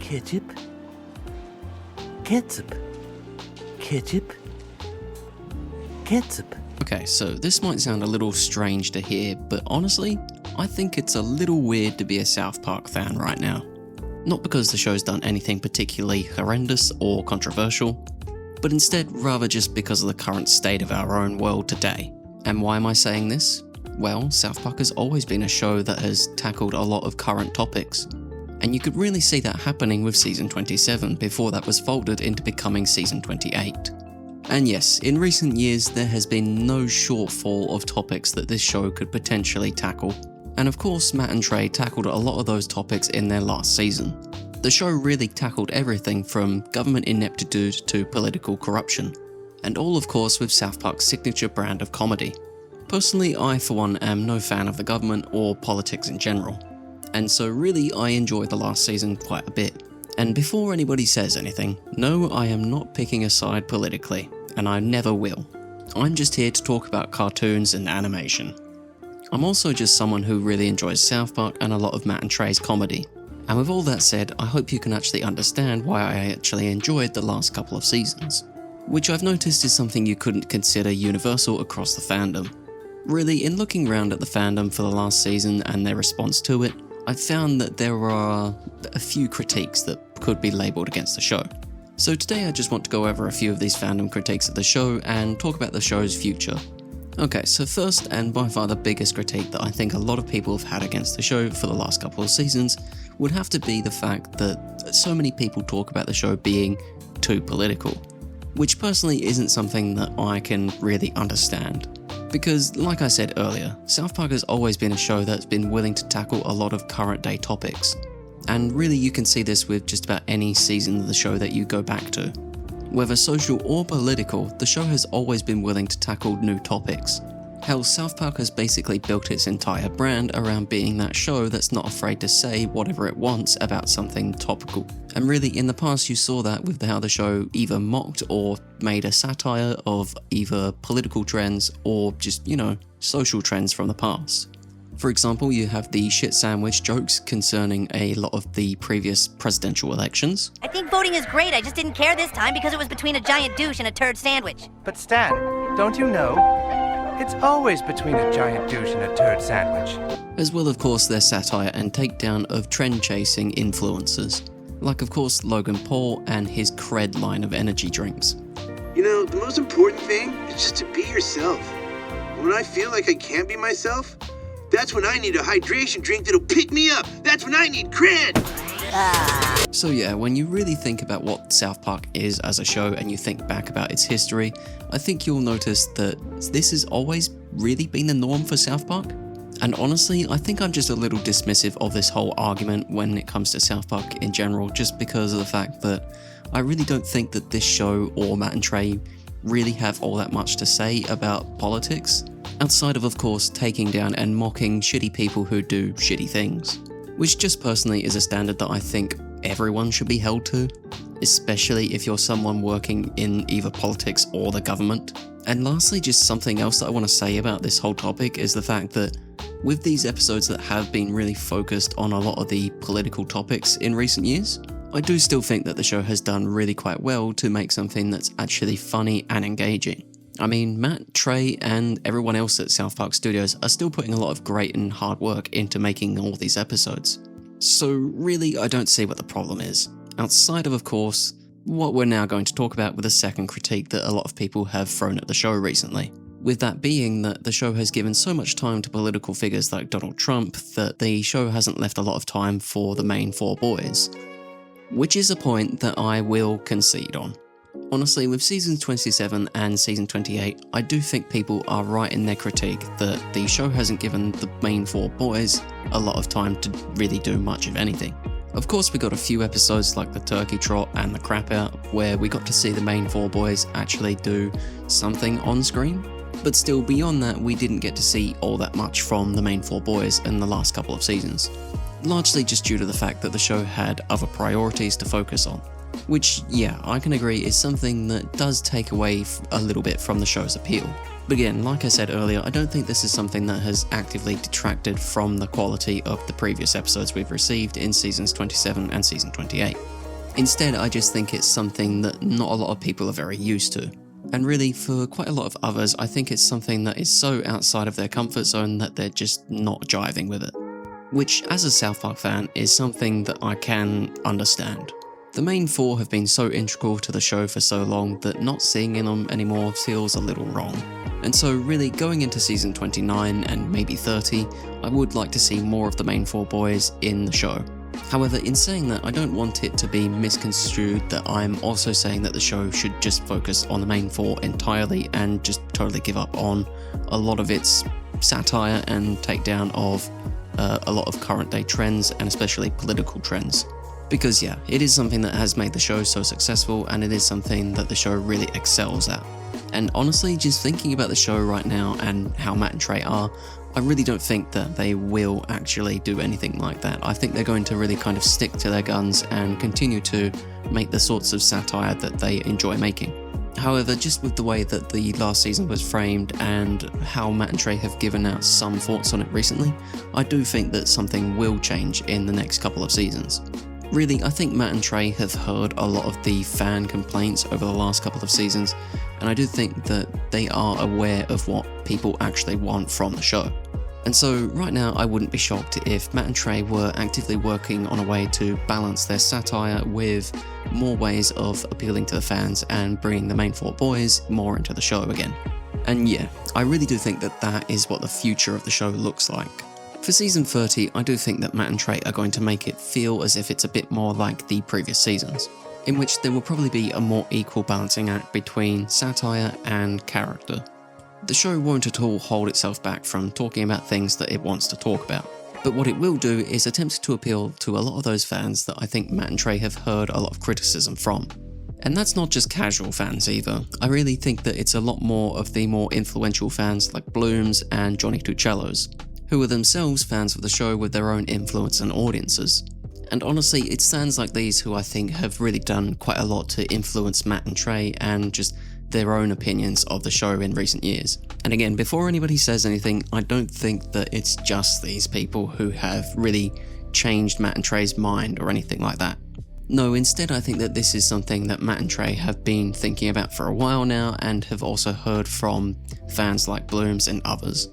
Ketchup. Ketchup. Ketchup. Ketchup. Okay, so this might sound a little strange to hear, but honestly, I think it's a little weird to be a South Park fan right now. Not because the show's done anything particularly horrendous or controversial, but instead rather just because of the current state of our own world today. And why am I saying this? Well, South Park has always been a show that has tackled a lot of current topics. And you could really see that happening with Season 27 before that was folded into becoming Season 28. And yes, in recent years there has been no shortfall of topics that this show could potentially tackle. And of course, Matt and Trey tackled a lot of those topics in their last season. The show really tackled everything from government ineptitude to political corruption. And all of course with South Park's signature brand of comedy. Personally, I for one am no fan of the government or politics in general. And so really I enjoyed the last season quite a bit. And before anybody says anything, no, I am not picking a side politically, and I never will. I'm just here to talk about cartoons and animation. I'm also just someone who really enjoys South Park and a lot of Matt and Trey's comedy. And with all that said, I hope you can actually understand why I actually enjoyed the last couple of seasons. Which I've noticed is something you couldn't consider universal across the fandom. Really, in looking around at the fandom for the last season and their response to it, I found that there are a few critiques that could be labelled against the show. So today I just want to go over a few of these fandom critiques of the show and talk about the show's future. Okay, so first and by far the biggest critique that I think a lot of people have had against the show for the last couple of seasons would have to be the fact that so many people talk about the show being too political, which personally isn't something that I can really understand. Because, like I said earlier, South Park has always been a show that's been willing to tackle a lot of current day topics. And really you can see this with just about any season of the show that you go back to. Whether social or political, the show has always been willing to tackle new topics. Hell, South Park has basically built its entire brand around being that show that's not afraid to say whatever it wants about something topical. And really, in the past you saw that with how the show either mocked or made a satire of either political trends or just, social trends from the past. For example, you have the shit sandwich jokes concerning a lot of the previous presidential elections. I think voting is great, I just didn't care this time because it was between a giant douche and a turd sandwich. But Stan, don't you know? It's always between a giant douche and a turd sandwich. As well, of course, their satire and takedown of trend-chasing influencers. Like, of course, Logan Paul and his cred line of energy drinks. The most important thing is just to be yourself. When I feel like I can't be myself, that's when I need a hydration drink that'll pick me up. That's when I need cred. So yeah, when you really think about what South Park is as a show and you think back about its history, I think you'll notice that this has always really been the norm for South Park. And honestly, I think I'm just a little dismissive of this whole argument when it comes to South Park in general, just because of the fact that I really don't think that this show or Matt and Trey really have all that much to say about politics, outside of course taking down and mocking shitty people who do shitty things, which just personally is a standard that I think everyone should be held to, especially if you're someone working in either politics or the government. And lastly, just something else that I want to say about this whole topic is the fact that with these episodes that have been really focused on a lot of the political topics in recent years, I do still think that the show has done really quite well to make something that's actually funny and engaging. I mean, Matt, Trey, and everyone else at South Park Studios are still putting a lot of great and hard work into making all these episodes. So really, I don't see what the problem is, outside of course, what we're now going to talk about with the second critique that a lot of people have thrown at the show recently. With that being that the show has given so much time to political figures like Donald Trump that the show hasn't left a lot of time for the main four boys. Which is a point that I will concede on. Honestly, with Season 27 and Season 28, I do think people are right in their critique that the show hasn't given the main four boys a lot of time to really do much of anything. Of course, we got a few episodes like the Turkey Trot and the Crap Out where we got to see the main four boys actually do something on screen. But still, beyond that, we didn't get to see all that much from the main four boys in the last couple of seasons. Largely just due to the fact that the show had other priorities to focus on. Which, yeah, I can agree is something that does take away a little bit from the show's appeal. But again, like I said earlier, I don't think this is something that has actively detracted from the quality of the previous episodes we've received in Seasons 27 and Season 28. Instead, I just think it's something that not a lot of people are very used to. And really, for quite a lot of others, I think it's something that is so outside of their comfort zone that they're just not jiving with it. Which, as a South Park fan, is something that I can understand. The main four have been so integral to the show for so long that not seeing them anymore feels a little wrong. And so really, going into season 29 and maybe 30, I would like to see more of the main four boys in the show. However, in saying that, I don't want it to be misconstrued that I'm also saying that the show should just focus on the main four entirely and just totally give up on a lot of its satire and takedown of a lot of current day trends and especially political trends. Because yeah, it is something that has made the show so successful and it is something that the show really excels at. And honestly, just thinking about the show right now and how Matt and Trey are, I really don't think that they will actually do anything like that. I think they're going to really kind of stick to their guns and continue to make the sorts of satire that they enjoy making. However, just with the way that the last season was framed and how Matt and Trey have given out some thoughts on it recently, I do think that something will change in the next couple of seasons. Really, I think Matt and Trey have heard a lot of the fan complaints over the last couple of seasons, and I do think that they are aware of what people actually want from the show. And so right now I wouldn't be shocked if Matt and Trey were actively working on a way to balance their satire with more ways of appealing to the fans and bringing the main four boys more into the show again. And yeah, I really do think that that is what the future of the show looks like. For season 30, I do think that Matt and Trey are going to make it feel as if it's a bit more like the previous seasons, in which there will probably be a more equal balancing act between satire and character. The show won't at all hold itself back from talking about things that it wants to talk about, but what it will do is attempt to appeal to a lot of those fans that I think Matt and Trey have heard a lot of criticism from. And that's not just casual fans either. I really think that it's a lot more of the more influential fans like Blooms and Johnny Tuccellos, who are themselves fans of the show with their own influence and audiences. And honestly, it's fans like these who I think have really done quite a lot to influence Matt and Trey and just their own opinions of the show in recent years. And again, before anybody says anything, I don't think that it's just these people who have really changed Matt and Trey's mind or anything like that. No, instead I think that this is something that Matt and Trey have been thinking about for a while now and have also heard from fans like Blooms and others.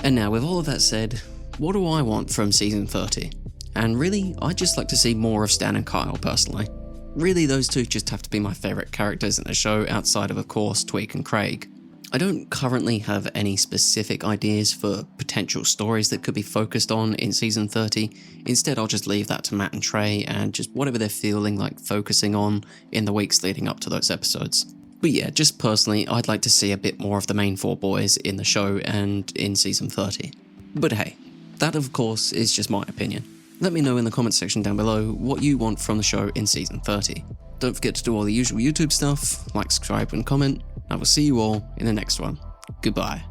And now, with all of that said, what do I want from season 30? And really, I'd just like to see more of Stan and Kyle personally. Really, those two just have to be my favourite characters in the show outside of course, Tweek and Craig. I don't currently have any specific ideas for potential stories that could be focused on in season 30. Instead, I'll just leave that to Matt and Trey and just whatever they're feeling like focusing on in the weeks leading up to those episodes. But yeah, just personally, I'd like to see a bit more of the main four boys in the show and in season 30. But hey, that of course is just my opinion. Let me know in the comment section down below what you want from the show in season 30. Don't forget to do all the usual YouTube stuff, like, subscribe and comment. I will see you all in the next one. Goodbye.